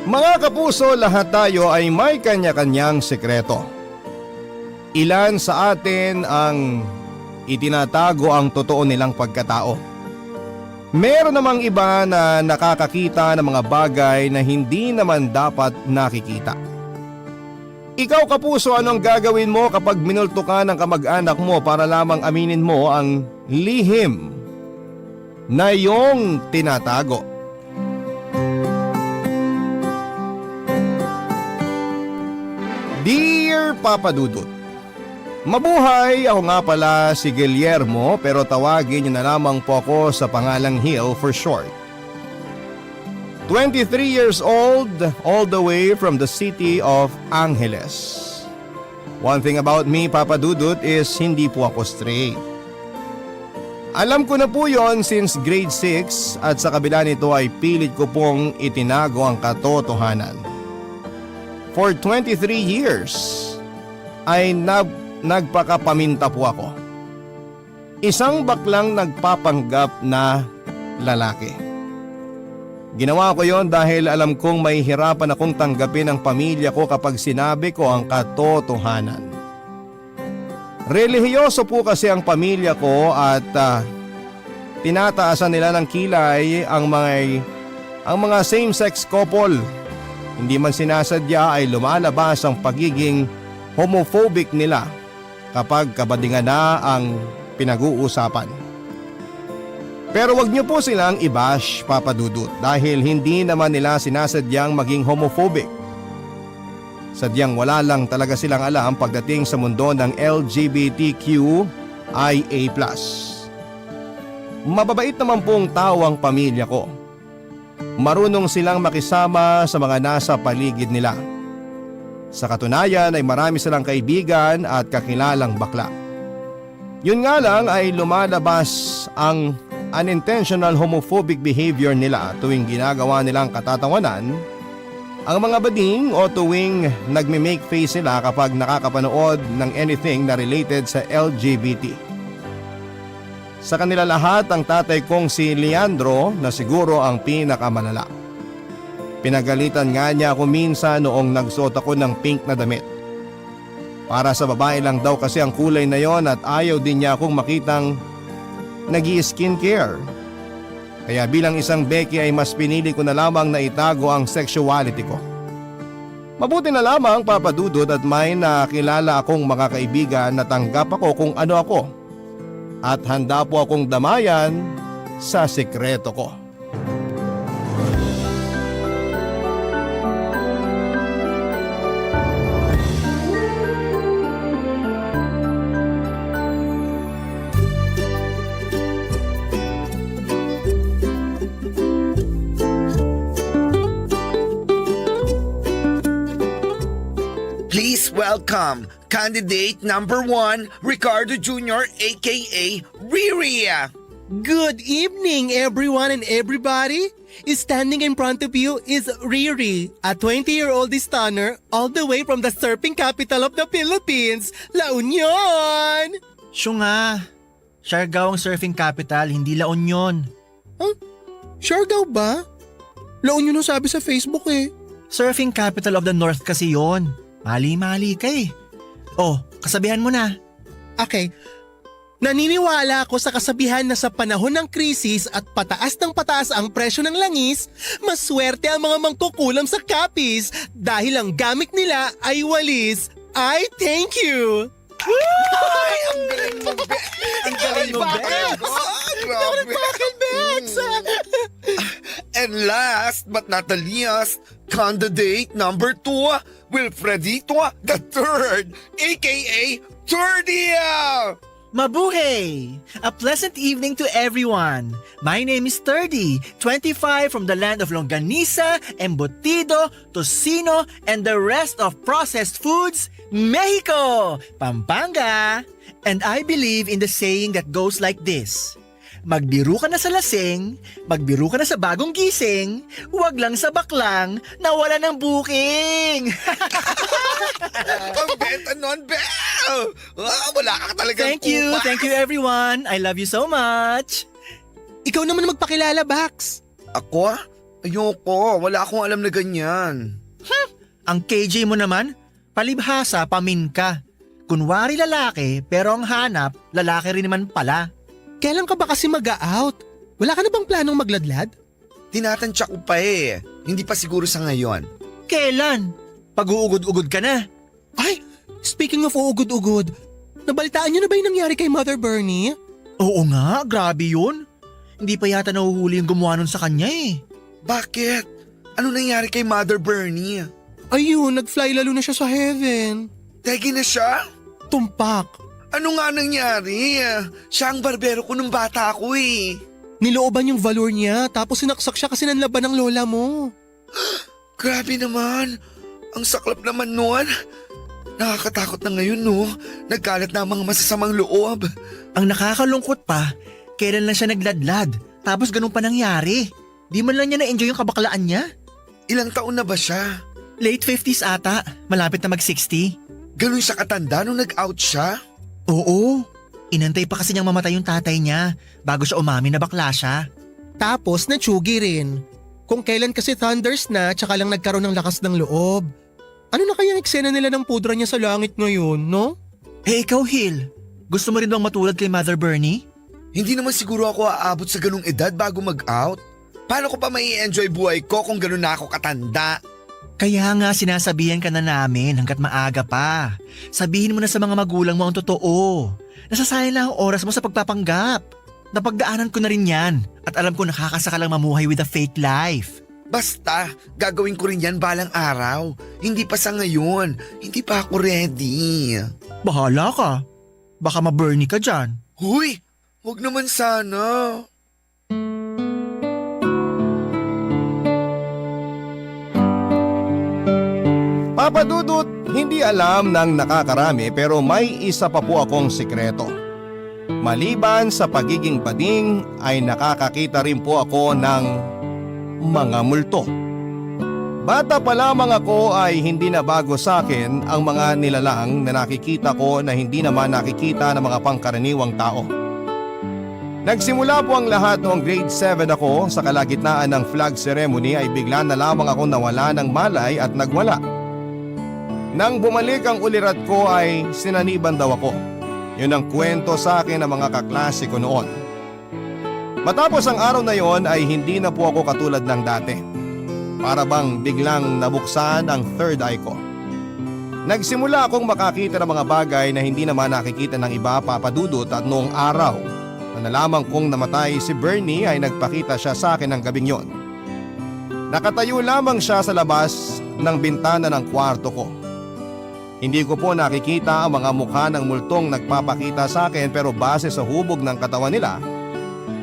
Mga kapuso, lahat tayo ay may kanya-kanyang sekreto. Ilan sa atin ang itinatago ang totoo nilang pagkatao. Meron namang iba na nakakakita ng mga bagay na hindi naman dapat nakikita. Ikaw kapuso, anong gagawin mo kapag minulto ka ng kamag-anak mo para lamang aminin mo ang lihim na iyong tinatago? Dear Papa Dudut, mabuhay, ako nga pala si Guillermo pero tawagin niyo na lamang po ako sa pangalang Hill for short. 23 years old, all the way from the city of Angeles. One thing about me, Papa Dudut, is hindi po ako straight. Alam ko na po yon since grade 6 at sa kabila nito ay pilit ko pong itinago ang katotohanan. For 23 years ay nagpakapaminta po ako. Isang baklang nagpapanggap na lalaki. Ginawa ko yon dahil alam kong mahihirapan akong tanggapin ang pamilya ko kapag sinabi ko ang katotohanan. Relihiyoso po kasi ang pamilya ko at tinataasan nila ng kilay ang mga same-sex couple. Hindi man sinasadya ay lumalabas ang pagiging homophobic nila kapag kabadingan na ang pinag-uusapan. Pero wag niyo po silang i-bash, Papa Dudut, dahil hindi naman nila sinasadyang maging homophobic. Sadyang wala lang talaga silang alam pagdating sa mundo ng LGBTQIA+. Mababait naman pong tao ang pamilya ko. Marunong silang makisama sa mga nasa paligid nila. Sa katunayan ay marami silang kaibigan at kakilalang bakla. Yun nga lang ay lumalabas ang unintentional homophobic behavior nila tuwing ginagawa nilang katatawanan ang mga bading o tuwing nagme-make face sila kapag nakakapanood ng anything na related sa LGBT. Sa kanila lahat ang tatay kong si Leandro na siguro ang pinakamalala. Pinagalitan nga niya ako minsan noong nagsuot ako ng pink na damit. Para sa babae lang daw kasi ang kulay na yon at ayaw din niya akong makitang nag-i-skincare. Kaya bilang isang Becky ay mas pinili ko na lamang na itago ang sexuality ko. Mabuti na lamang, Papa Dudut, at may nakilala akong mga kaibigan na tanggap ako kung ano ako. At handa po akong damayan sa sekreto ko. Please welcome candidate number 1, Ricardo Jr. aka Riri. Good evening, everyone and everybody. Standing in front of you is Riri, a 20-year-old stunner all the way from the surfing capital of the Philippines, La Union. Siya nga. Siargao ang surfing capital, hindi La Union. Huh? Siargao ba? La Union ang sabi sa Facebook eh. Surfing capital of the North kasi yon. Mali-mali ka eh. Oh, kasabihan mo na. Okay. Naniniwala ako sa kasabihan na sa panahon ng krisis at pataas ng pataas ang presyo ng langis, maswerte ang mga mangkukulam sa kapis dahil ang gamit nila ay walis. I thank you! Ay, ang galing mo, Bex! Ang galing mo, Bex! Grabe! Bex! And last but not the least, candidate number 2, Wilfredito the Third, aka Thirdia! Mabuhay! A pleasant evening to everyone. My name is Sturdy, 25 from the land of longanisa, embutido, tocino, and the rest of processed foods, Mexico, Pampanga. And I believe in the saying that goes like this. Magbiro ka na sa lasing, magbiro ka na sa bagong gising, huwag lang sa baklang na wala ng booking. Ang benta nun, Bel! Wala ka talagang Thank you everyone. I love you so much. Ikaw naman magpakilala, Bax. Ako? Ayoko, wala akong alam na ganyan. Ang KJ mo naman, palibhasa, pamin ka. Kunwari lalaki, pero ang hanap, lalaki rin naman pala. Kailan ka ba kasi mag-out? Wala ka na bang planong magladlad? Tinatansya ko pa eh. Hindi pa siguro sa ngayon. Kailan? Pag-uugod-ugod ka na. Ay, speaking of uugod-ugod, nabalitaan niyo na ba yung nangyari kay Mother Bernie? Oo nga, grabe yun. Hindi pa yata nahuhuli yung gumawa nun sa kanya eh. Bakit? Ano nangyari kay Mother Bernie? Ayun, nag-fly lalo na siya sa heaven. Tegi na siya? Tumpak. Ano nga nangyari? Siya ang barbero ko nung bata ako eh. Nilooban yung valor niya tapos sinaksak siya kasi nanlaban ng lola mo. Grabe naman. Ang saklap naman nun. Nakakatakot na ngayon no. Nagkalat na ang mga masasamang loob. Ang nakakalungkot pa, kailan lang siya nagladlad, tapos ganun pa nangyari. Di man lang niya na-enjoy yung kabaklaan niya. Ilang taon na ba siya? Late 50s ata, malapit na mag-60. Ganun siya katanda nung nag-out siya? Oo, inantay pa kasi niyang mamatay yung tatay niya bago siya umamin na bakla siya. Tapos natsugi rin. Kung kailan kasi thunders na tsaka lang nagkaroon ng lakas ng loob. Ano na kaya ang eksena nila ng pudra niya sa langit ngayon, no? Eh ikaw, Hill, gusto mo rin bang matulad kay Mother Bernie? Hindi naman siguro ako aabot sa ganung edad bago mag-out. Paano ko pa mai-enjoy buhay ko kung ganun na ako katanda? Kaya nga sinasabihan ka na namin hanggat maaga pa. Sabihin mo na sa mga magulang mo ang totoo. Nasasayang lang ang oras mo sa pagpapanggap. Napagdaanan ko na rin yan at alam ko nakakasaka lang mamuhay with a fake life. Basta, gagawin ko rin yan balang araw. Hindi pa sa ngayon. Hindi pa ako ready. Bahala ka. Baka ma-Bernie ka dyan. Huy, wag naman sana. Papa Dudut, hindi alam ng nakakarami pero may isa pa po akong sikreto. Maliban sa pagiging bading ay nakakakita rin po ako ng mga multo. Bata pa lamang ako ay hindi na bago sa akin ang mga nilalang na nakikita ko na hindi naman nakikita ng mga pangkaraniwang tao. Nagsimula po ang lahat noong grade 7 ako. Sa kalagitnaan ng flag ceremony ay bigla na lamang ako nawala ng malay at nagwala. Nang bumalik ang ulirat ko ay sinaniban daw ako. Yun ang kwento sa akin ng mga kaklase ko noon. Matapos ang araw na yon ay hindi na po ako katulad ng dati. Para bang biglang nabuksan ang third eye ko. Nagsimula akong makakita ng mga bagay na hindi naman nakikita ng iba, Papa Dudut, at noong araw na nalaman kong namatay si Bernie ay nagpakita siya sa akin ng gabing yon. Nakatayo lamang siya sa labas ng bintana ng kwarto ko. Hindi ko po nakikita ang mga mukha ng multong nagpapakita sa akin pero base sa hubog ng katawan nila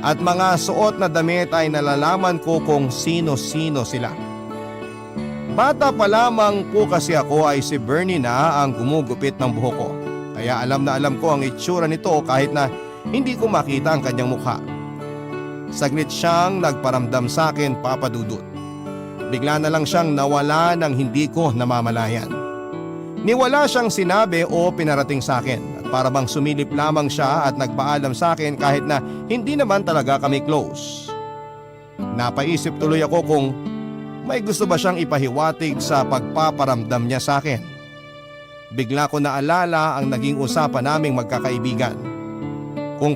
at mga suot na damit ay nalalaman ko kung sino-sino sila. Bata pa lamang po kasi ako ay si Bernie na ang gumugupit ng buhok ko. Kaya alam na alam ko ang itsura nito kahit na hindi ko makita ang kanyang mukha. Saglit siyang nagparamdam sa akin, Papa Dudut. Bigla na lang siyang nawala ng hindi ko namamalayan. Niwala siyang sinabi o pinarating sa akin at para bang sumilip lamang siya at nagpaalam sa akin kahit na hindi naman talaga kami close. Napaisip tuloy ako kung may gusto ba siyang ipahiwatig sa pagpaparamdam niya sa akin. Bigla ko naalala ang naging usapan naming magkakaibigan. Kung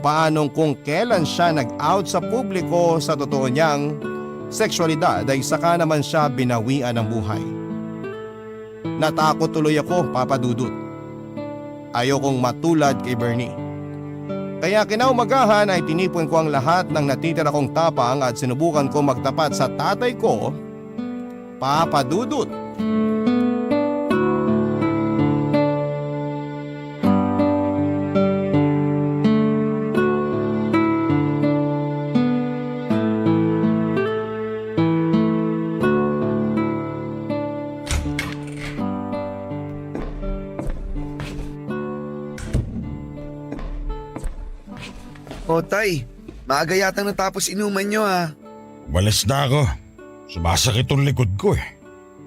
kailan siya nag-out sa publiko sa totoo niyang sexualidad ay saka naman siya binawian ng buhay. Natakot tuloy ako, Papa Dudut. Ayokong matulad kay Bernie. Kaya kinaumagahan ay tinipon ko ang lahat ng natitira kong tapang at sinubukan ko magtapat sa tatay ko, Papa Dudut. O tay, maaga yatang natapos inuman nyo ha. Walis na ako. Sumasakit ang likod ko eh.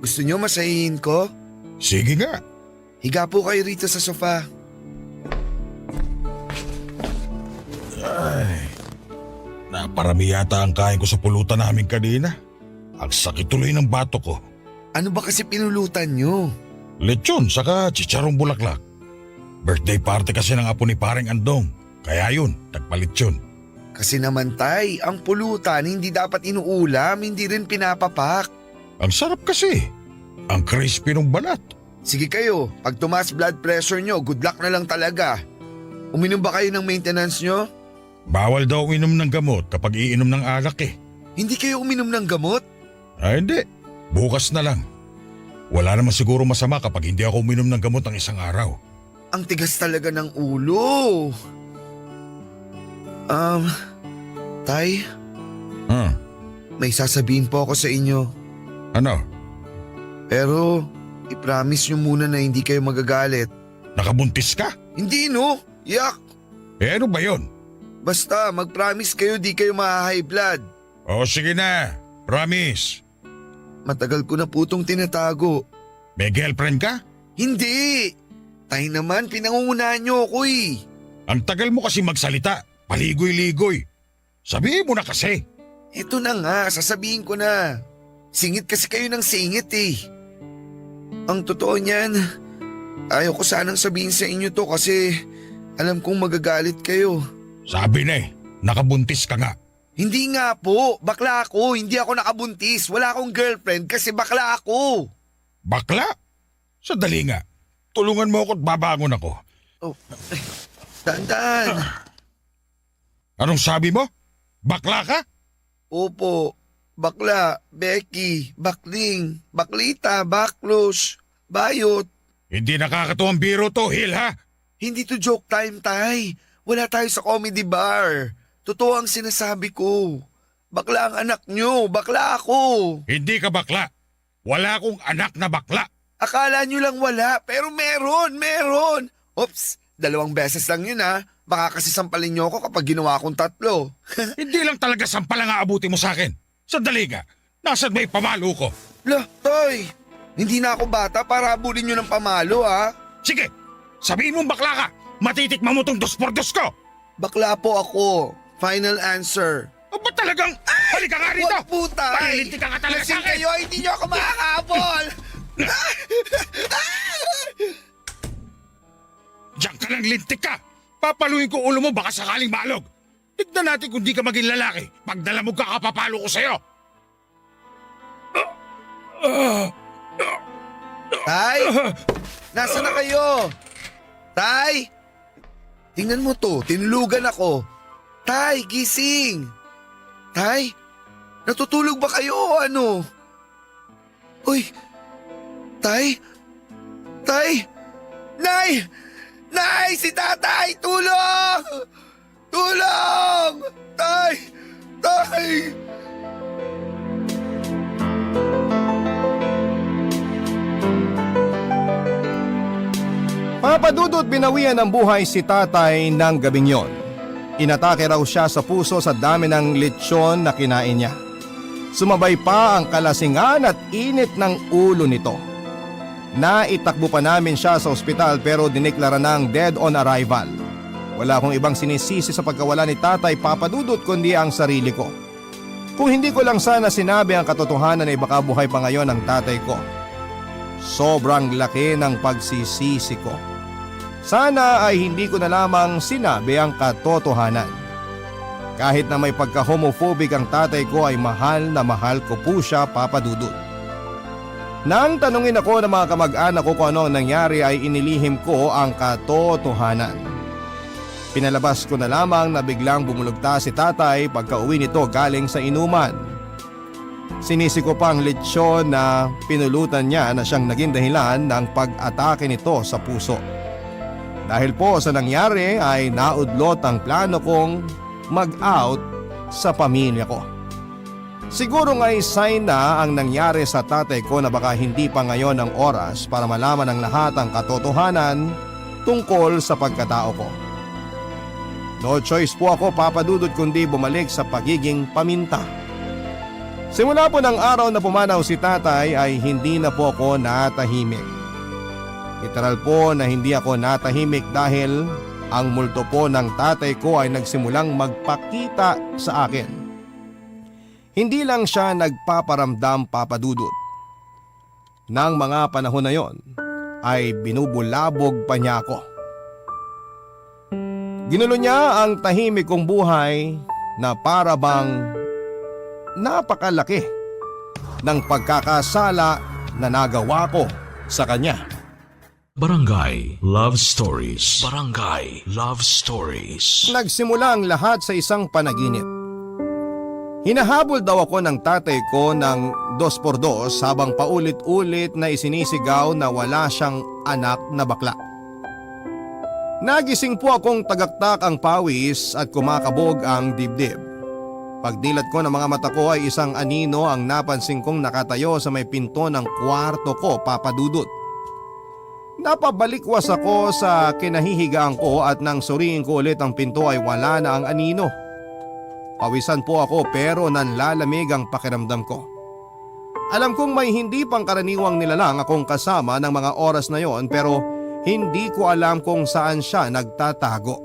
Gusto nyo masahihin ko? Sige nga. Higa po kayo rito sa sofa. Naparami yata ang kain ko sa pulutan namin kanina. Ang sakit tuloy ng bato ko. Ano ba kasi pinulutan nyo? Lechon saka chicharong bulaklak. Birthday party kasi ng apo ni paring Andong. Kaya yun, nagpalit yun. Kasi naman tay, ang pulutan hindi dapat inuulam, hindi rin pinapapak. Ang sarap kasi. Ang crispy ng balat. Sige kayo, pag tumaas blood pressure nyo, good luck na lang talaga. Uminom ba kayo ng maintenance nyo? Bawal daw uminom ng gamot kapag iinom ng alak eh. Hindi kayo uminom ng gamot? Ay hindi, bukas na lang. Wala naman siguro masama kapag hindi ako uminom ng gamot ng isang araw. Ang tigas talaga ng ulo. Tay, may sasabihin po ako sa inyo. Ano? Pero, i-promise nyo muna na hindi kayo magagalit. Nakabuntis ka? Hindi no, yak. Eh ano ba yun? Basta, mag-promise kayo di kayo ma-high blood. O sige na, promise. Matagal ko na po itong tinatago. May girlfriend ka? Hindi! Tay naman, pinangungunahan nyo ako eh. Ang tagal mo kasi magsalita, paligoy-ligoy. Sabihin mo na kasi. Ito na nga, sasabihin ko na. Singit kasi kayo ng singit eh. Ang totoo niyan, ayaw ko sanang sabihin sa inyo to kasi alam kong magagalit kayo. Sabi na eh, nakabuntis ka nga. Hindi nga po, bakla ako, hindi ako nakabuntis. Wala akong girlfriend kasi bakla ako. Bakla? Sadali nga. Tulungan mo ako at babangon ako. Oh, dandan. Anong sabi mo? Bakla ka? Opo, bakla, Becky, bakling, baklita, baklos, bayot. Hindi nakakatuwang biro to, Hil ha? Hindi to joke time, tay. Wala tayo sa comedy bar. Totoo ang sinasabi ko. Bakla ang anak nyo, bakla ako. Hindi ka bakla. Wala akong anak na bakla. Akala nyo lang wala, pero meron. Oops, 2 beses lang yun ha. Baka kasi sampalin nyo ako kapag ginawa akong 3. Hindi lang talaga sampal ang aabuti mo sa akin. Sandali nga, nasan may pamalo ko? Lah, toy. Hindi na ako bata para habulin nyo ng pamalo ha. Sige, sabihin mong bakla ka. Matitikman mo tong 2x2 ko. Bakla po ako. Final answer. O ba talagang, halika nga rito. Huwag po tay. Palilintik ka talaga sa Lasing akin. kayo, hindi nyo ako makakabol. Diyan ka lang, lintik ka. Papaluin ko ulo mo baka sakaling malog. Tignan natin kung di ka maging lalaki. Pag dalamog ka, kapapalo ko sa'yo. Tay, nasa na kayo? Tay, tingnan mo to, tinulugan ako. Tay, gising. Tay, natutulog ba kayo o ano? Uy, Tay, Tay, Nay! Nay, si tatay, tulong! Tulong! Tay, Tay! Papadudot binawian ng buhay si tatay ng gabing yon. Inatake raw siya sa puso sa dami ng lechon na kinain niya. Sumabay pa ang kalasingan at init ng ulo nito. Naitakbo pa namin siya sa ospital pero diniklara ng dead on arrival. Wala akong ibang sinisisi sa pagkawala ni tatay Papadudot kundi ang sarili ko. Kung hindi ko lang sana sinabi ang katotohanan ay baka buhay pa ngayon ang tatay ko. Sobrang laki ng pagsisisi ko. Sana ay hindi ko na lamang sinabi ang katotohanan. Kahit na may pagka-homophobic ang tatay ko ay mahal na mahal ko po siya, Papadudot. Nang tanungin ako ng mga kamag-anak ko kung ano ang nangyari ay inilihim ko ang katotohanan. Pinalabas ko na lamang na biglang bumulugta si tatay pagka-uwi nito galing sa inuman. Sinisi ko pa ang lechon na pinulutan niya na siyang naging dahilan ng pag-atake nito sa puso. Dahil po sa nangyari ay naudlot ang plano kong mag-out sa pamilya ko. Siguro nga'y sign na ang nangyari sa tatay ko na baka hindi pa ngayon ang oras para malaman ng lahat ang katotohanan tungkol sa pagkatao ko. No choice po ako, Papadudot, kundi bumalik sa pagiging paminta. Simula po ng araw na pumanaw si tatay ay hindi na po ako natahimik. Literal po na hindi ako natahimik dahil ang multo po ng tatay ko ay nagsimulang magpakita sa akin. Hindi lang siya nagpaparamdam, Papa Dudut. Nang mga panahon na yon ay binubulabog pa niya ako. Ginulo niya ang tahimik kong buhay na para bang napakalaki ng pagkakasala na nagawa ko sa kanya. Barangay Love Stories. Barangay Love Stories. Nagsimula ang lahat sa isang panaginip. Hinahabol daw ako ng tatay ko ng 2x2 habang paulit-ulit na isinisigaw na wala siyang anak na bakla. Nagising po akong tagaktak ang pawis at kumakabog ang dibdib. Pagdilat ko ng mga mata ko ay isang anino ang napansin kong nakatayo sa may pinto ng kwarto ko, Papa Dudut. Napabalikwas ako sa kinahihigaan ko at nang suriin ko ulit ang pinto ay wala na ang anino. Pawisan po ako pero nanlalamig ang pakiramdam ko. Alam kong may hindi pangkaraniwang nilalang akong kasama ng mga oras na yon pero hindi ko alam kung saan siya nagtatago.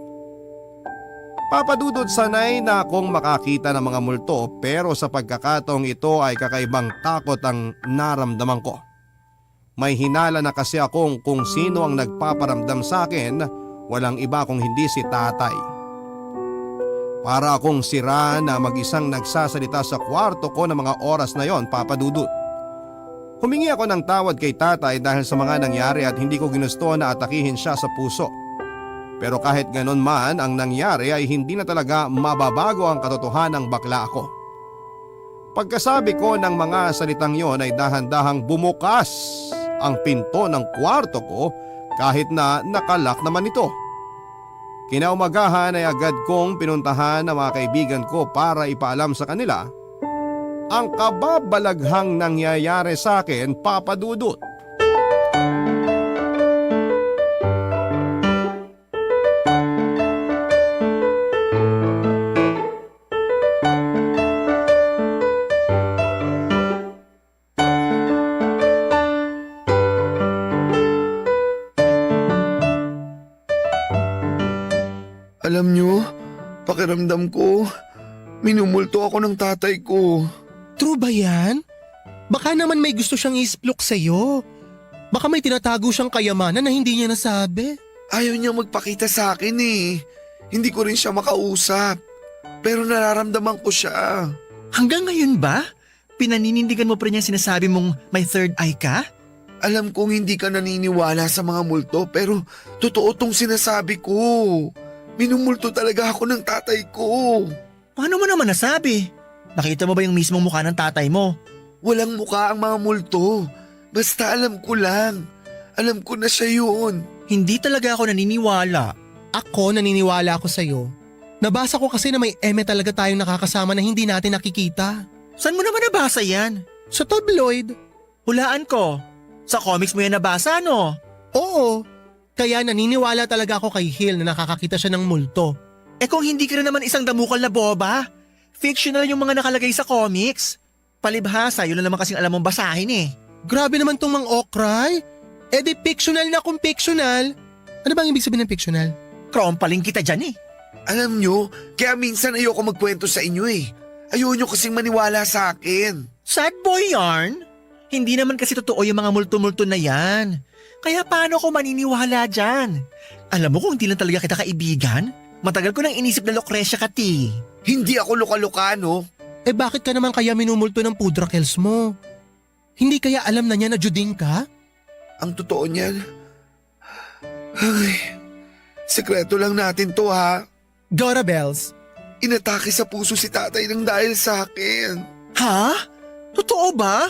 Papadudod sanay na akong makakita ng mga multo pero sa pagkakataong ito ay kakaibang takot ang naramdaman ko. May hinala na kasi akong kung sino ang nagpaparamdam sa akin, walang iba kung hindi si tatay. Para akong sira na mag-isang nagsasalita sa kwarto ko ng mga oras na yon, Papa Dudut. Humingi ako ng tawad kay tatay dahil sa mga nangyari at hindi ko ginusto na atakihin siya sa puso. Pero kahit ganon man ang nangyari ay hindi na talaga mababago ang katotohanang bakla ako. Pagkasabi ko ng mga salitang yon ay dahan-dahang bumukas ang pinto ng kwarto ko kahit na nakalak naman ito. Kinaumagahan ay agad kong pinuntahan ang mga kaibigan ko para ipaalam sa kanila ang kababalaghang nangyayari sa akin, Papa Dudut. Alam nyo, pakiramdam ko, minumulto ako ng tatay ko. True ba yan? Baka naman may gusto siyang isplok sa'yo. Baka may tinatago siyang kayamanan na hindi niya nasabi. Ayaw niya magpakita sa akin eh. Hindi ko rin siya makausap. Pero nararamdaman ko siya. Hanggang ngayon ba? Pinaninindigan mo pa rin yung sinasabi mong may third eye ka? Alam kong hindi ka naniniwala sa mga multo pero totoo tong sinasabi ko. Minumulto talaga ako ng tatay ko. Paano mo naman nasabi? Nakita mo ba yung mismong mukha ng tatay mo? Walang mukha ang mga multo. Basta alam ko lang. Alam ko na siya yun. Hindi talaga ako naniniwala. Ako naniniwala ako sa'yo. Nabasa ko kasi na may eme talaga tayong nakakasama na hindi natin nakikita. Saan mo naman nabasa yan? Sa tabloid. Hulaan ko. Sa comics mo yan nabasa, no? Oo. Kaya naniniwala talaga ako kay Hill na nakakakita siya ng multo. Eh kung hindi ka rin naman isang damukal na boba, fictional yung mga nakalagay sa comics. Palibhasa, yun lang naman kasing alam mong basahin eh. Grabe naman tong mga okray. Eh di fictional na kung fictional. Ano bang ibig sabihin ng fictional? Krompaling kita dyan eh. Alam nyo, kaya minsan ayoko magkwento sa inyo eh. Ayaw nyo kasing maniwala sa akin. Sad boy yarn? Hindi naman kasi totoo yung mga multo-multo na yan. Kaya paano ko maniniwala dyan? Alam mo kung hindi lang talaga kita kaibigan, matagal ko nang inisip na Lucrecia ka, ti. Hindi ako luka-luka, no? Eh bakit ka naman kaya minumulto ng pudrakels mo? Hindi kaya alam na niya na Juding ka? Ang totoo niyan. Ay, sekreto lang natin to ha. Gora Bells. Inatake sa puso si tatay ng dahil sa akin. Ha? Totoo ba?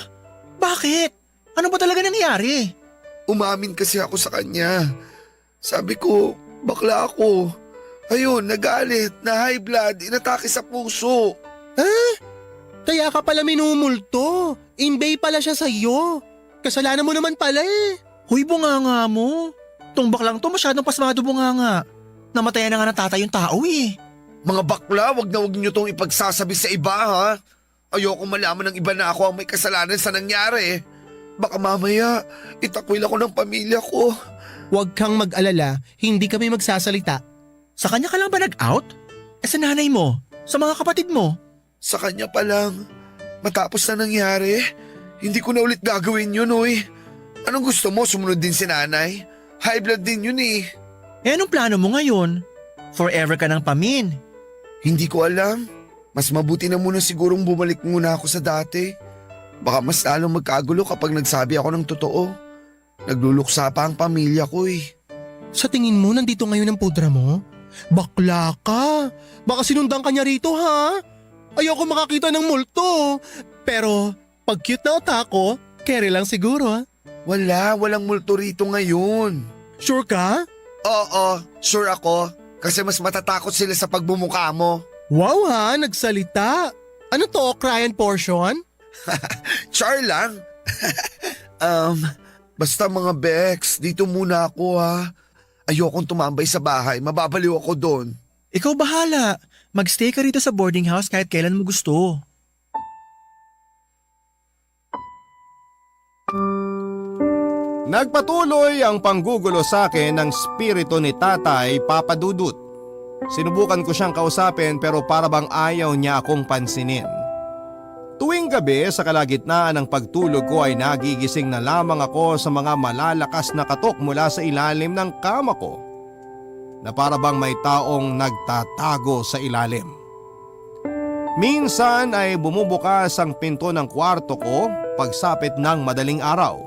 Bakit? Ano ba talaga nangyari? Umamin kasi ako sa kanya. Sabi ko, bakla ako. Ayun, nagalit, na high blood, inatake sa puso. Kaya ka pala minumulto. Inbay pala siya sa'yo. Kasalanan mo naman pala eh. Huy, bunganga mo. Tong baklang to masyadong pasmado bunganga. Namatayan na nga ng tatay yung tao eh. Mga bakla, wag niyo tong ipagsasabi sa iba ha. Ayoko malaman ng iba na ako ang may kasalanan sa nangyari. Baka mamaya, itakwil ako ng pamilya ko. Huwag kang mag-alala, hindi kami magsasalita. Sa kanya ka lang ba nag-out? Eh sa nanay mo? Sa mga kapatid mo? Sa kanya pa lang. Matapos na nangyari, hindi ko na ulit gagawin yun, oy. Anong gusto mo? Sumunod din si nanay? High blood din yun eh. Eh anong plano mo ngayon? Forever ka ng pamin. Hindi ko alam. Mas mabuti na muna sigurong bumalik muna ako sa dati. Baka mas lalong magkagulo kapag nagsabi ako ng totoo. Nagluluksa pa ang pamilya ko eh. Sa tingin mo, nandito ngayon ang pudra mo? Bakla ka! Baka sinundan ka niya rito, ha? Ayoko makakita ng multo. Pero, pag cute na otako, carry lang siguro, ha? Walang multo rito ngayon. Sure ka? Oo, sure ako. Kasi mas matatakot sila sa pagbumuka mo. Wow ha, nagsalita. Ano to, cry and portion? Char lang. Basta mga Bex, dito muna ako ha. Ayokong tumambay sa bahay, mababaliw ako doon. Ikaw bahala. Magstay ka rito sa boarding house kahit kailan mo gusto. Nagpatuloy ang panggugulo sa akin ng spirito ni Tatay Papa Dudut. Sinubukan ko siyang kausapin pero para bang ayaw niya akong pansinin. Tuwing gabi sa kalagitnaan ng pagtulog ko ay nagigising na lamang ako sa mga malalakas na katok mula sa ilalim ng kama ko na para bang may taong nagtatago sa ilalim. Minsan ay bumubukas ang pinto ng kwarto ko pagsapit ng madaling araw.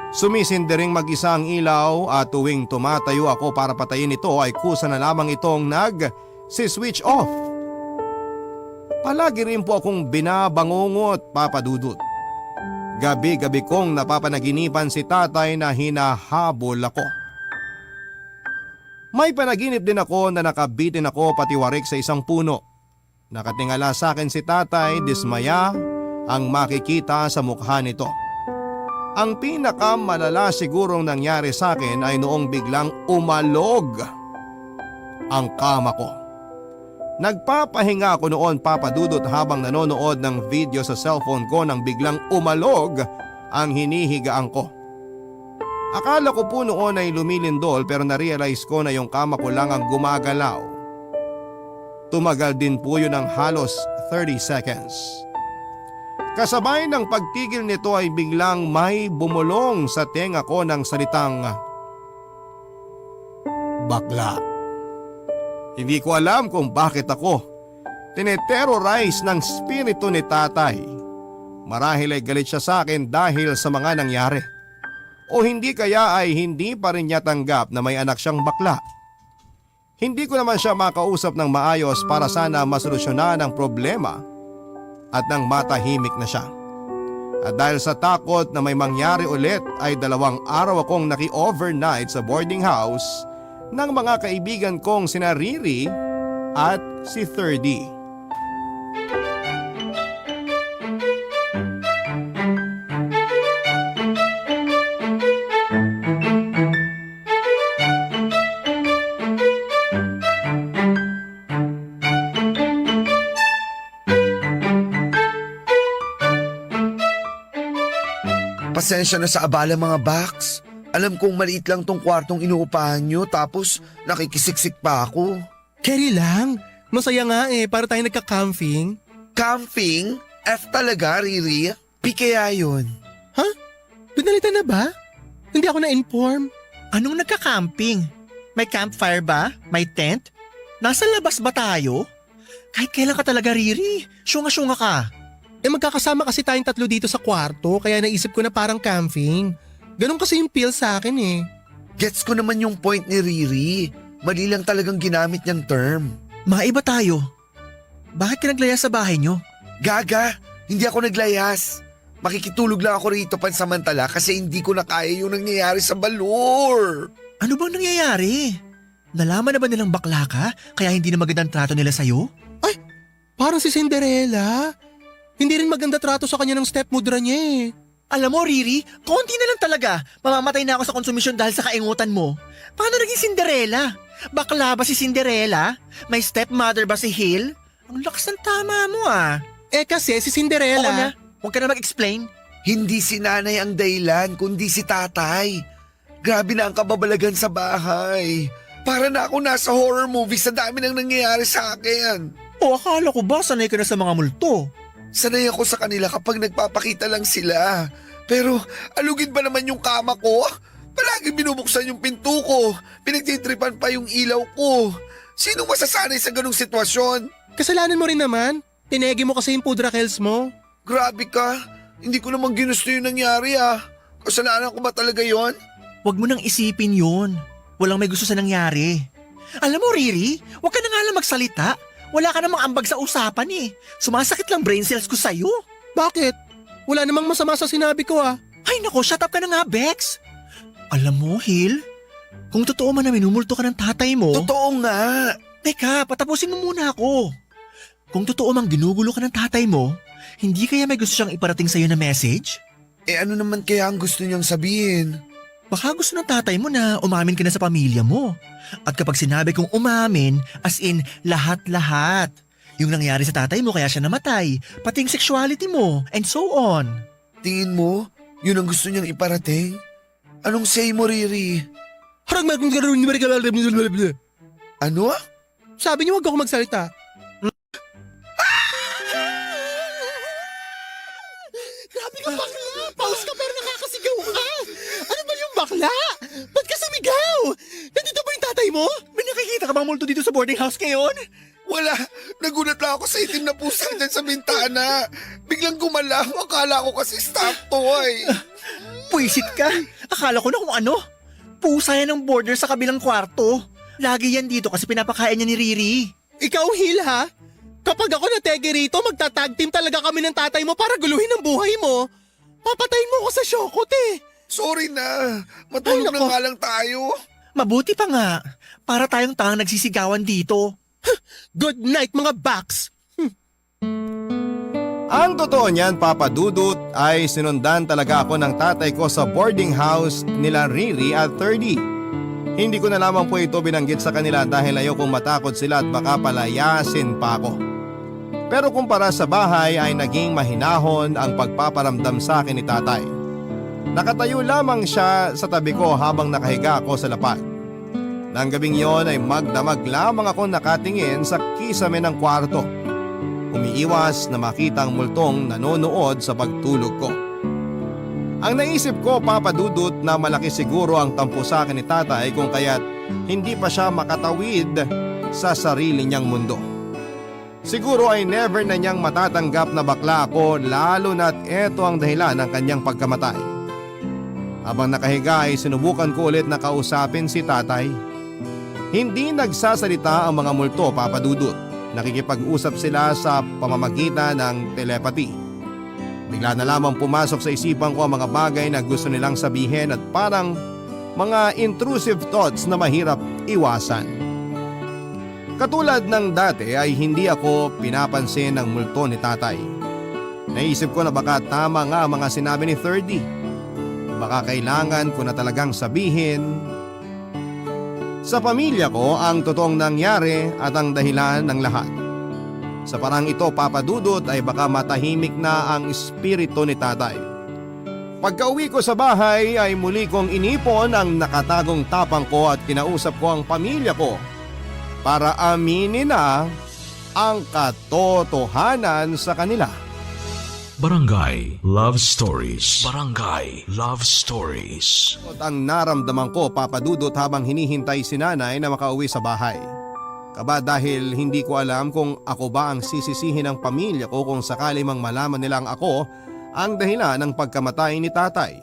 Sumisindiring mag-isa ang ilaw at tuwing tumatayo ako para patayin ito ay kusa na lamang itong nag-switch off. Palagi rin po akong binabangungot, Papa Dudut. Gabi-gabi kong napapanaginipan si tatay na hinahabol ako. May panaginip din ako na nakabitin ako patiwarik sa isang puno. Nakatingala sa akin si tatay, dismaya ang makikita sa mukha nito. Ang pinakamalala sigurong nangyari sa akin ay noong biglang umalog ang kama ko. Nagpapahinga ako noon, Papa Dudut, habang nanonood ng video sa cellphone ko nang biglang umalog ang hinihigaan ko. Akala ko po noon ay lumilindol pero narealize ko na yung kama ko lang ang gumagalaw. Tumagal din po yun ng halos 30 seconds. Kasabay ng pagtigil nito ay biglang may bumulong sa tenga ko ng salitang bakla. Hindi ko alam kung bakit ako tineterrorize ng spirito ni tatay. Marahil ay galit siya sa akin dahil sa mga nangyari. O hindi kaya ay hindi pa rin niya tanggap na may anak siyang bakla. Hindi ko naman siya makausap ng maayos para sana masolusyonan ang problema at nang matahimik na siya. At dahil sa takot na may mangyari ulit ay 2 araw akong naki-overnight sa boarding house ng mga kaibigan kong sina Riri at si 30. Pasensya na sa abala mga Bax. Alam kong maliit lang tong kwartong inuupahan nyo tapos nakikisiksik pa ako. Carry lang. Masaya nga para tayo nagka-camping. Camping? F talaga, Riri? P kaya yun? Ha? Pinalitan na ba? Hindi ako na-inform. Anong nagka-camping? May campfire ba? May tent? Nasa labas ba tayo? Kahit kailan ka talaga, Riri. Syunga-syunga ka. Magkakasama kasi tayong 3 dito sa kwarto kaya naisip ko na parang camping. Ganon kasi yung feel sa akin. Gets ko naman yung point ni Riri. Mali lang talagang ginamit niyang term. Maiba tayo. Bakit ka naglaya sa bahay nyo? Gaga, hindi ako naglayas. Makikitulog lang ako rito pansamantala kasi hindi ko na kaya yung nangyayari sa Balor. Ano bang nangyayari? Nalaman na ba nilang bakla ka kaya hindi na magandang trato nila sa'yo? Ay, parang si Cinderella. Hindi rin maganda trato sa kanya ng stepmother niya. Alam mo, Riri, konti na lang talaga. Mamamatay na ako sa konsumisyon dahil sa kaingutan mo. Paano naging Cinderella? Bakla ba si Cinderella? May stepmother ba si Hill? Ang lakas ng tama mo Kasi si Oo Cinderella. na, huwag ka na mag-explain. Hindi si nanay ang dahilan kundi si tatay. Grabe na ang kababalagan sa bahay. Para na ako nasa horror movie sa dami nang nangyayari sa akin. O akala ko ba sanay ka na sa mga multo? Sanay ako sa kanila kapag nagpapakita lang sila. Pero alugin ba naman yung kama ko? Palagi binubuksan yung pinto ko. Pinagtitripan pa yung ilaw ko. Sinong masasanay sa ganong sitwasyon? Kasalanan mo rin naman. Tinegi mo kasi yung pudra Kels mo. Grabe ka. Hindi ko naman ginusto yung nangyari ah. Kasalanan ko ba talaga yon? Huwag mo nang isipin yun. Walang may gusto sa nangyari. Alam mo, Riri, huwag ka na nga lang magsalita. Wala ka namang ambag sa usapan eh. Sumasakit lang brain cells ko sa'yo. Bakit? Wala namang masama sa sinabi ko ah. Ay nako, shut up ka na nga, Bex. Alam mo, Hil, kung totoo man na minumulto ka ng tatay mo… Totoo nga. Teka, patapusin mo muna ako. Kung totoo mang ginugulo ka ng tatay mo, hindi kaya may gusto siyang iparating sa'yo na message? Ano naman kaya ang gusto niyang sabihin? Baka gusto ng tatay mo na umamin ka na sa pamilya mo. At kapag sinabi kong umamin, as in lahat-lahat. Yung nangyari sa tatay mo kaya siya namatay, pati yung sexuality mo, and so on. Tingin mo, yun ang gusto niyang iparating? Anong say mo, Riri? Ano? Sabi niyo wag ako magsalita. Grabe ka bakla! Pause ka pero nakakasigaw ka! Ano ba yung bakla? Ba't ka sumigaw? Nandito ba yung tatay mo? May nakikita ka bang multo dito sa boarding house ngayon? Wala! Nagulat lang ako sa itim na pusa dyan sa bintana. Biglang gumalaw. Akala ko kasi staff toy. Puisit ka! Akala ko na kung ano. Pusa yan ng border sa kabilang kwarto. Lagi yan dito kasi pinapakain niya ni Riri. Ikaw, Hil, ha? Kapag ako natege rito, magta-tag team talaga kami ng tatay mo para guluhin ang buhay mo. Papatayin mo ko sa syokot eh. Sorry na. Matulog Ay, na nako. nga lang tayo. Mabuti pa nga. Para tayong tangang nagsisigawan dito. Good night, mga backs! Ang totoo niyan, Papa Dudut, ay sinundan talaga ako ng tatay ko sa boarding house nila Riri at 30. Hindi ko na lamang po ito binanggit sa kanila dahil ayokong matakot sila at baka palayasin pa ako. Pero kumpara sa bahay ay naging mahinahon ang pagpaparamdam sa akin ni tatay. Nakatayo lamang siya sa tabi ko habang nakahiga ako sa lapag. Nang gabing yon ay magdamag lamang ako nakatingin sa kisame ng kwarto. Umiiwas na makita ang multong nanonood sa pagtulog ko. Ang naisip ko, Papa Dudut, na malaki siguro ang tampo sa akin ni tatay kung kaya't hindi pa siya makatawid sa sarili niyang mundo. Siguro ay never na niyang matatanggap na bakla ako lalo na't eto ang dahilan ng kanyang pagkamatay. Habang nakahiga ay sinubukan ko ulit na kausapin si tatay. Hindi nagsasalita ang mga multo, Papa Dudut. Nakikipag-usap sila sa pamamagitan ng telepathy. Bigla na lamang pumasok sa isipan ko ang mga bagay na gusto nilang sabihin at parang mga intrusive thoughts na mahirap iwasan. Katulad ng dati ay hindi ako pinapansin ng multo ni tatay. Naisip ko na baka tama nga ang mga sinabi ni 30. Baka kailangan ko na talagang sabihin sa pamilya ko ang totoong nangyari at ang dahilan ng lahat. Sa parang ito, Papa Dudut, ay baka matahimik na ang espiritu ni tatay. Pagka-uwi ko sa bahay ay muli kong inipon ang nakatagong tapang ko at kinausap ko ang pamilya ko para aminin na ang katotohanan sa kanila. Barangay Love Stories. Barangay Love Stories. At ang naramdaman ko, Papa Dudut, habang hinihintay si nanay na makauwi sa bahay. Kaba dahil hindi ko alam kung ako ba ang sisisihin ng pamilya ko kung sakali mang malaman nilang ako ang dahilan ng pagkamatay ni tatay.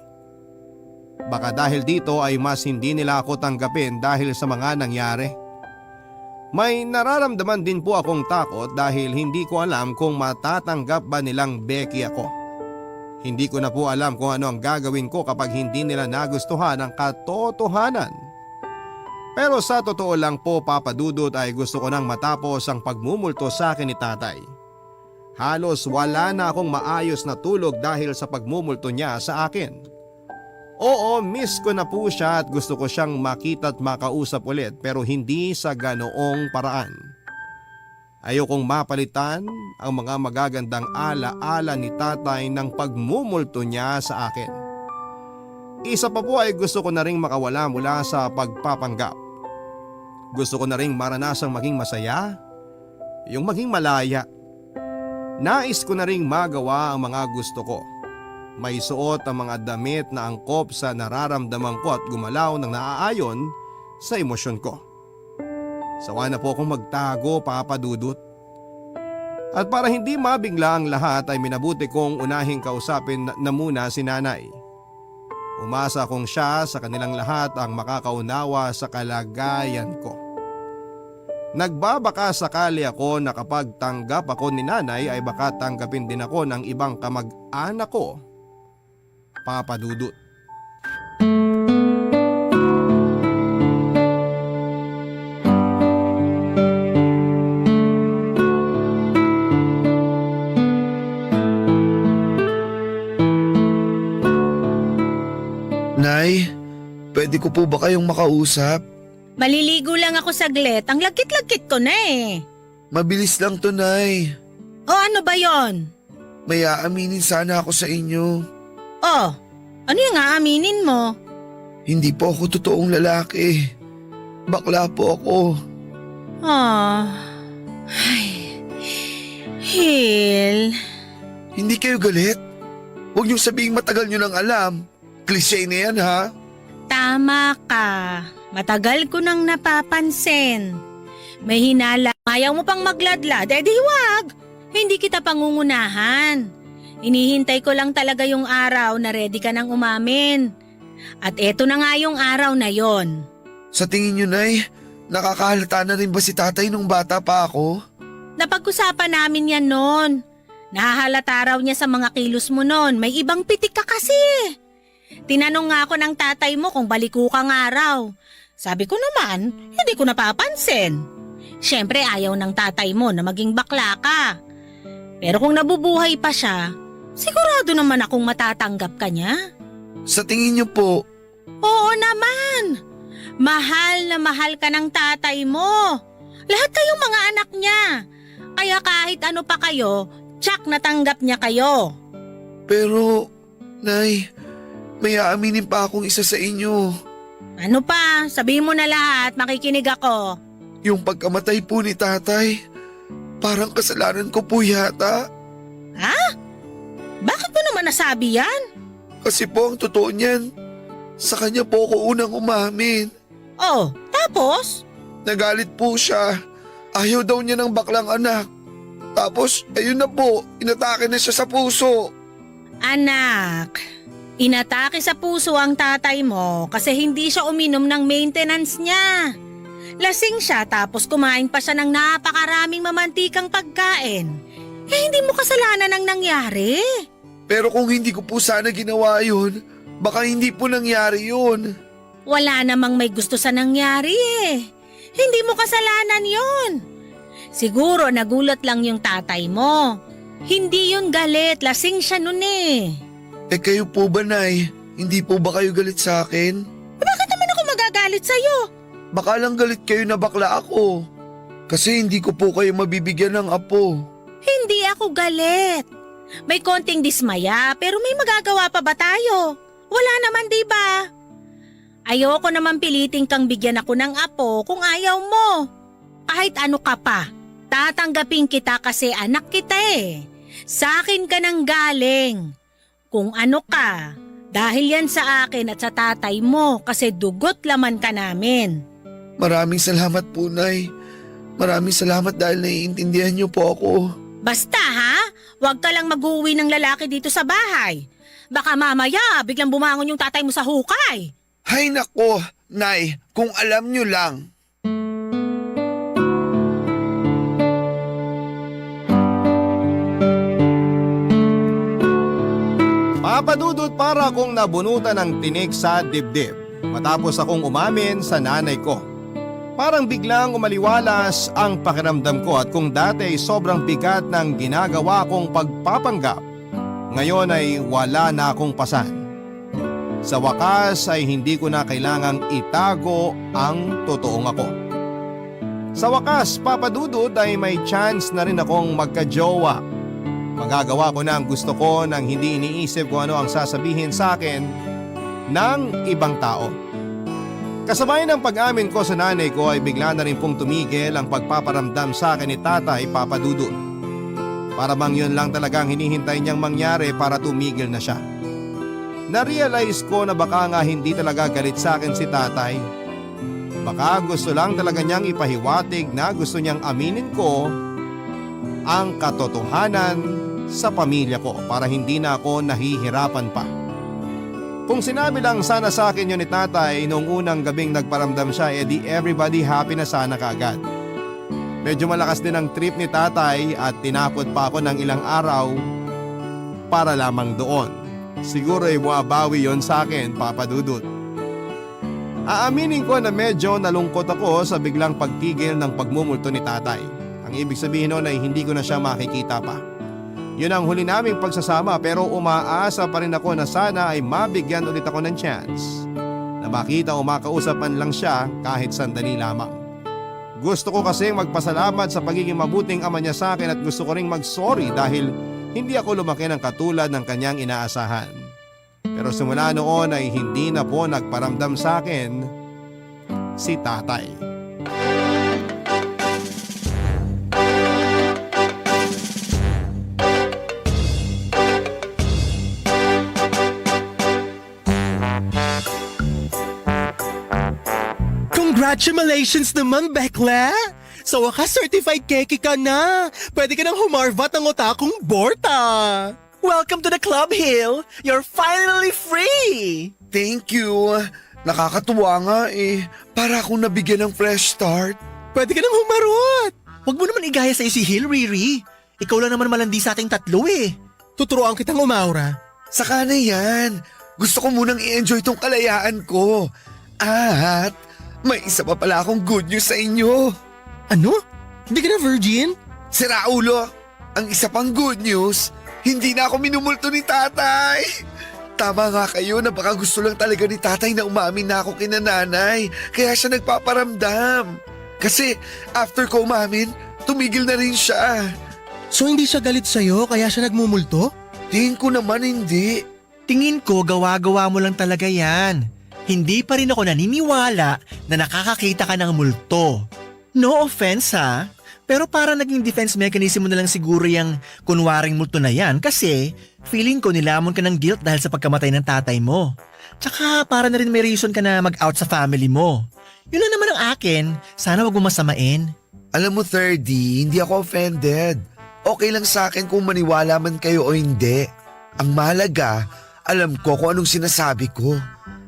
Baka dahil dito ay mas hindi nila ako tanggapin dahil sa mga nangyari. May nararamdaman din po akong takot dahil hindi ko alam kung matatanggap ba nilang Becky ako. Hindi ko na po alam kung ano ang gagawin ko kapag hindi nila nagustuhan ang katotohanan. Pero sa totoo lang po, Papa Dudut, ay gusto ko nang matapos ang pagmumulto sa akin ni tatay. Halos wala na akong maayos na tulog dahil sa pagmumulto niya sa akin. Oo, miss ko na po siya at gusto ko siyang makita at makausap ulit pero hindi sa ganoong paraan. Ayokong mapalitan ang mga magagandang ala-ala ni tatay ng pagmumulto niya sa akin. Isa pa po ay gusto ko na ring makawala mula sa pagpapanggap. Gusto ko na ring maranasang maging masaya, yung maging malaya. Nais ko na ring magawa ang mga gusto ko. May suot ang mga damit na angkop sa nararamdaman ko at gumalaw ng naaayon sa emosyon ko. Sawa na po akong magtago, Papa Dudut. At para hindi mabigla ang lahat ay minabuti kong unahing kausapin na muna si nanay. Umasa kong siya sa kanilang lahat ang makakaunawa sa kalagayan ko. Nagbabaka sakali ako na kapag tanggap ako ni nanay ay baka tanggapin din ako ng ibang kamag-anak ko, Papa Dudut. Nay, pwede ko po ba kayong makausap? Maliligo lang ako saglit. Ang lagkit-lagkit ko na eh. Mabilis lang to, Nay. O ano ba yon? May aaminin sana ako sa inyo. Oh, ano yung aaminin mo? Hindi po ako totoong lalaki. Bakla po ako. Ay, Hil. Hindi kayo galit? Huwag niyong sabihing matagal niyo nang alam. Klise na yan, ha? Tama ka. Matagal ko nang napapansin. May hinala. Ayaw mo pang magladlad, di wag. Hindi kita pangungunahan. Inihintay ko lang talaga yung araw na ready ka nang umamin. At eto na nga yung araw na yon. Sa tingin niyo, Nay, nakakahalata na rin ba si tatay nung bata pa ako? Napag-usapan namin yan noon. Nahahalata raw niya sa mga kilos mo noon. May ibang pitik ka kasi. Tinanong nga ako ng tatay mo kung baliko ka nga raw. Sabi ko naman, hindi ko napapansin. Siyempre ayaw ng tatay mo na maging bakla ka. Pero kung nabubuhay pa siya, sigurado naman akong matatanggap ka niya. Sa tingin niyo po, Oo naman. Mahal na mahal ka ng tatay mo. Lahat kayong mga anak niya. Kaya kahit ano pa kayo, tsak natanggap niya kayo. pero, Nay, may aaminin pa akong isa sa inyo. Ano pa? Sabihin mo na lahat, makikinig ako. Yung pagkamatay po ni tatay, parang kasalanan ko po yata. Ha? Bakit mo naman nasabi yan? Kasi po ang totoo niyan, sa kanya po ako unang umamin. Oh, tapos? Nagalit po siya. Ayaw daw niya ng baklang anak. Tapos, ayun na po, inatake na siya sa puso. Anak, inatake sa puso ang tatay mo kasi hindi siya uminom ng maintenance niya. Lasing siya tapos kumain pa siya ng napakaraming mamantikang pagkain. Eh hindi mo kasalanan ang nangyari. Pero kung hindi ko po sana ginawa yun, baka hindi po nangyari yun. Wala namang may gusto sa nangyari eh. Hindi mo kasalanan yun. Siguro nagulat lang yung tatay mo. Hindi yun galit, lasing siya nun eh. Eh kayo po ba, Nay? Hindi po ba kayo galit sa akin? Bakit naman ako magagalit sa'yo? Baka lang galit kayo na bakla ako. Kasi hindi ko po kayo mabibigyan ng apo. Hindi ako galit. May konting dismaya pero may magagawa pa ba tayo? Wala naman, di ba? Ayoko naman piliting kang bigyan ako ng apo kung ayaw mo. Kahit ano ka pa, tatanggapin kita kasi anak kita eh. Sa akin ka nang galing. Kung ano ka, dahil yan sa akin at sa tatay mo kasi dugot laman ka namin. Maraming salamat po, Nay. Maraming salamat dahil naiintindihan niyo po ako. Basta ha, huwag ka lang mag-uwi ng lalaki dito sa bahay. Baka mamaya biglang bumangon yung tatay mo sa hukay. Hay nako, Nay, kung alam niyo lang. Papadudot para akong nabunutan ng tinik sa dibdib matapos akong umamin sa nanay ko. Parang biglang umaliwalas ang pakiramdam ko at kung dati ay sobrang bigat ng ginagawa kong pagpapanggap, ngayon ay wala na akong pasan. Sa wakas ay hindi ko na kailangang itago ang totoong ako. Sa wakas, Papadudot, ay may chance na rin akong magka-jowa. Magagawa ko na ang gusto ko nang hindi iniisip kung ano ang sasabihin sa akin ng ibang tao. Kasabay ng pag-amin ko sa nanay ko ay bigla na rin pong tumigil ang pagpaparamdam sa akin ni Tatay Papadudot. Para bang yun lang talagang hinihintay niyang mangyari para tumigil na siya. Na-realize ko na baka nga hindi talaga galit sa akin si tatay. Baka gusto lang talaga niyang ipahiwatig na gusto niyang aminin ko ang katotohanan sa pamilya ko para hindi na ako nahihirapan pa. Kung sinabi lang sana sa akin yun ni tatay noong unang gabing nagparamdam siya, edi everybody happy na sana kaagad. Medyo malakas din ang trip ni tatay at tinapot pa ako ng ilang araw para lamang doon. Siguro ay buwabawi yon sa akin, Papa Dudut. Aaminin ko na medyo nalungkot ako sa biglang pagtigil ng pagmumulto ni tatay. Ang ibig sabihin nun ay hindi ko na siya makikita pa. Yun ang huli naming pagsasama pero umaasa pa rin ako na sana ay mabigyan ulit ako ng chance na makita o makausapan lang siya kahit sandali lamang. Gusto ko kasing magpasalamat sa pagiging mabuting ama niya sa akin at gusto ko ring mag-sorry dahil hindi ako lumaki ng katulad ng kanyang inaasahan. Pero simula noon ay hindi na po nagparamdam sa akin si tatay. Congratulations naman, Bekla! Sa wakas, certified keki ka na! Pwede ka nang humarvat ng otakong Borta! Welcome to the club, Hill! You're finally free! Thank you. Nakakatuwa nga eh. Para akong nabigyan ng fresh start. Pwede ka nang humarot! Huwag mo naman igaya sa'yo si Hill, Riri. Ikaw lang naman malandi sa ating tatlo eh. Tuturuan kitang umaura. Saka na yan. Gusto ko munang i-enjoy tong kalayaan ko. At may isa pa pala akong good news sa inyo. Ano? Hindi ka na virgin? Si Raulo, ang isa pang good news, hindi na ako minumulto ni tatay. Tama nga kayo na baka gusto lang talaga ni tatay na umamin na ako kina nanay. Kaya siya nagpaparamdam. Kasi after ko umamin, tumigil na rin siya. So hindi siya galit sa'yo kaya siya nagmumulto? Tingin ko naman hindi. Tingin ko gawa-gawa mo lang talaga yan. Hindi pa rin ako naniniwala na nakakakita ka ng multo. No offense ha, pero para naging defense mechanism mo na lang siguro yung kunwaring multo na yan kasi feeling ko nilamon ka ng guilt dahil sa pagkamatay ng tatay mo. Tsaka para na rin may reason ka na mag-out sa family mo. Yun na naman ang akin, sana wag mo masamain. Alam mo, 30, hindi ako offended. Okay lang sa akin kung maniwala man kayo o hindi. Ang mahalaga, alam ko kung anong sinasabi ko.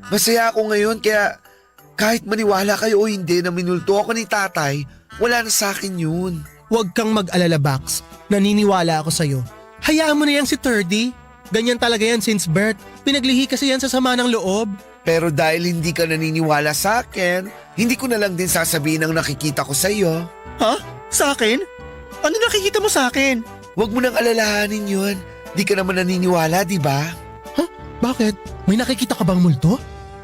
Masaya ako ngayon kaya kahit maniwala kayo o hindi na minulto ako ni tatay, wala na sa akin yun. Huwag kang mag-alala, Bax. Naniniwala ako sa'yo. Hayaan mo na yang si Turdy. Ganyan talaga yan since birth. Pinaglihi kasi yan sa sama ng loob. Pero dahil hindi ka naniniwala sa akin, hindi ko na lang din sasabihin ang nakikita ko sa iyo. Ha? Sa akin? Ano nakikita mo sa akin? Huwag mo nang alalahanin yun. Di ka naman naniniwala, di ba? Bakit? May nakikita ka bang multo?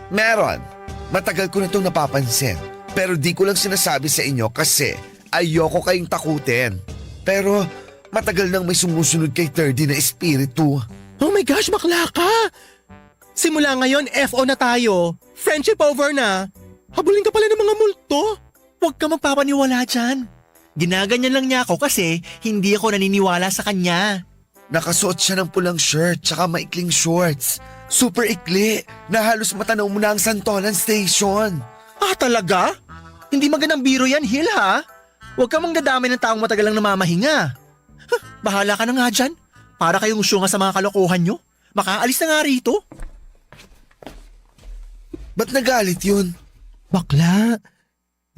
Meron. Matagal ko na itong napapansin. Pero di ko lang sinasabi sa inyo kasi ayoko kayong takutin. Pero matagal nang may sumusunod kay 30 na espiritu. Oh my gosh, bakla ka! Simula ngayon, FO na tayo. Friendship over na. Habulin ka pala ng mga multo. Huwag ka magpapaniwala dyan. Ginaganyan lang niya ako kasi hindi ako naniniwala sa kanya. Nakasuot siya ng pulang shirt tsaka maikling shorts. Super ikli na halos matanaw mo na ang Santolan Station. Ah, talaga? Hindi magandang biro yan, Hill ha? Huwag ka mangdadami ng taong matagal lang namamahinga. Bahala ka na nga dyan. Para kayong syunga sa mga kalokohan nyo. Makaalis na nga rito. Ba't nagalit yun? Bakla,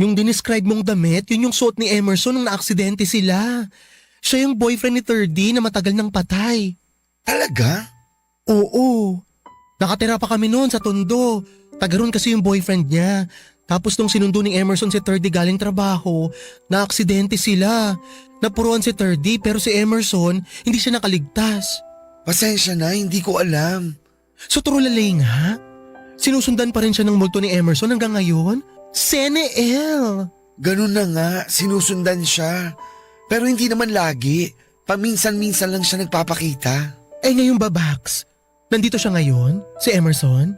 yung dinescribe mong damit, yun yung suot ni Emerson nung naaksidente sila. Siya yung boyfriend ni 30 na matagal nang patay. Talaga? Oo. Nakatira pa kami noon sa Tondo. Taga ron kasi yung boyfriend niya. Tapos nung sinundo ni Emerson si 30 galing trabaho, naaksidente sila. Napuruan si 30 pero si Emerson hindi siya nakaligtas. Pasensya na, hindi ko alam. So turulalay nga. Sinusundan pa rin siya ng multo ni Emerson hanggang ngayon? Sene-el! Ganun na nga, sinusundan siya. Pero hindi naman lagi. Paminsan-minsan lang siya nagpapakita. Eh ngayon ba, Bax? Nandito siya ngayon? Si Emerson?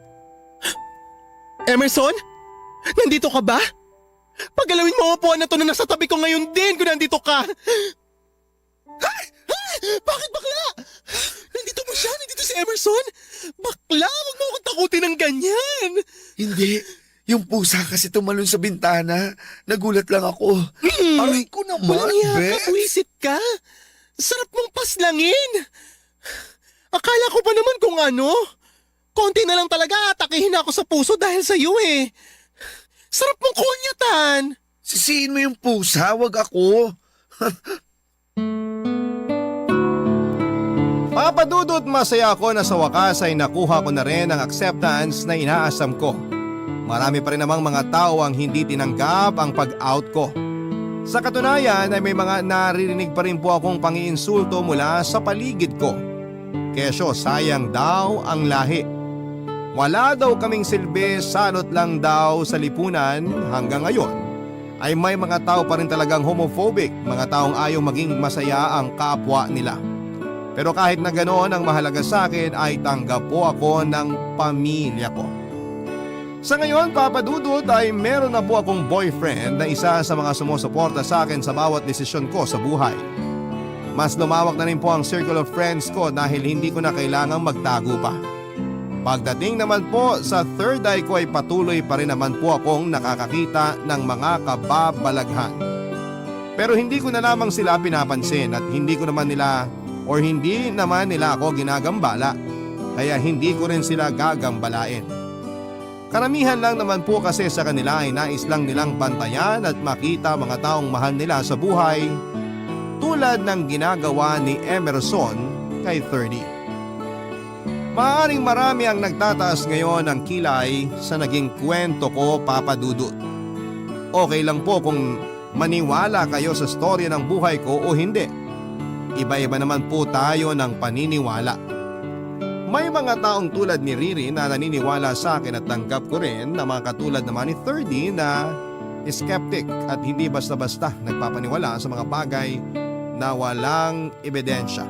Emerson? Nandito ka ba? Pagalawin mo upuan na to na nasa tabi ko ngayon din kung nandito ka. Bakit bakla? Nandito ba siya? Nandito si Emerson? Bakla, huwag mo akong takutin ng ganyan. Hindi. Yung pusa kasi tumalon sa bintana. Nagulat lang ako. Aray ko naman, Walang iya ka, Beth. buwisit ka. Sarap mong paslangin. Akala ko pa naman kung ano. Konti na lang talaga atakihin ako sa puso dahil sa iyo eh. Sarap mong kunyatan. Sisihin mo yung pusa, wag ako. Papa Dudut, masaya ako na sa wakas ay nakuha ko na rin ang acceptance na inaasam ko. Marami pa rin namang mga tao ang hindi tinanggap ang pag-out ko. Sa katunayan ay may mga naririnig pa rin po akong pangiinsulto mula sa paligid ko. Kesyo sayang daw ang lahi. Wala daw kaming silbi, salot lang daw sa lipunan. Hanggang ngayon ay may mga tao pa rin talagang homophobic, mga taong ayaw maging masaya ang kapwa nila. Pero kahit na ganoon, ang mahalaga sa akin ay tanggap po ako ng pamilya ko. Sa ngayon, Papa Dudut, ay meron na po akong boyfriend na isa sa mga sumusuporta sa akin sa bawat desisyon ko sa buhay. Mas lumawak na rin po ang circle of friends ko dahil hindi ko na kailangang magtago pa. Pagdating naman po sa third eye ko ay patuloy pa rin naman po akong nakakakita ng mga kababalaghan. Pero hindi ko na lamang sila pinapansin at hindi naman nila ako ginagambala, kaya hindi ko rin sila gagambalain. Karamihan lang naman po kasi sa kanila ay nais lang nilang bantayan at makita mga taong mahal nila sa buhay, tulad ng ginagawa ni Emerson kay 30. Maaaring marami ang nagtataas ngayon ng kilay sa naging kwento ko, Papa Dudut. Okay lang po kung maniwala kayo sa storya ng buhay ko o hindi. Iba-iba naman po tayo ng paniniwala. May mga taong tulad ni Riri na naniniwala sa akin at tanggap ko rin na mga katulad naman ni 30 na skeptic at hindi basta-basta nagpapaniwala sa mga bagay na walang ebidensya.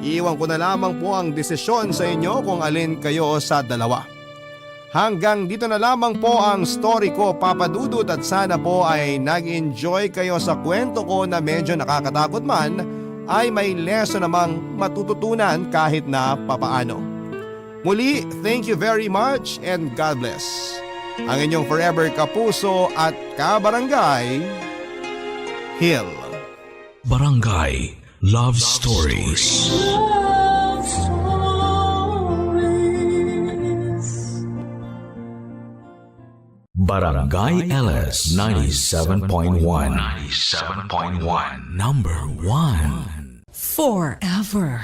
Iiwan ko na lamang po ang desisyon sa inyo kung alin kayo sa dalawa. Hanggang dito na lamang po ang story ko, Papa Dudut, at sana po ay nag-enjoy kayo sa kwento ko na medyo nakakatakot man, ay may lesson namang matututunan kahit na papaano. Muli, thank you very much and God bless. Ang inyong forever kapuso at kabarangay, Hill. Barangay Love Stories. Barangay LS 97.1. 97.1. Number 1. Forever.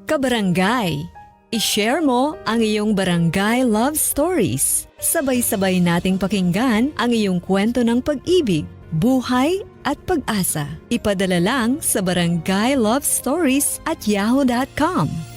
Kabarangay, i-share mo ang iyong barangay love stories. Sabay-sabay nating pakinggan ang iyong kwento ng pag-ibig, buhay at pag-asa. Ipadala lang sa barangaylovestories@yahoo.com.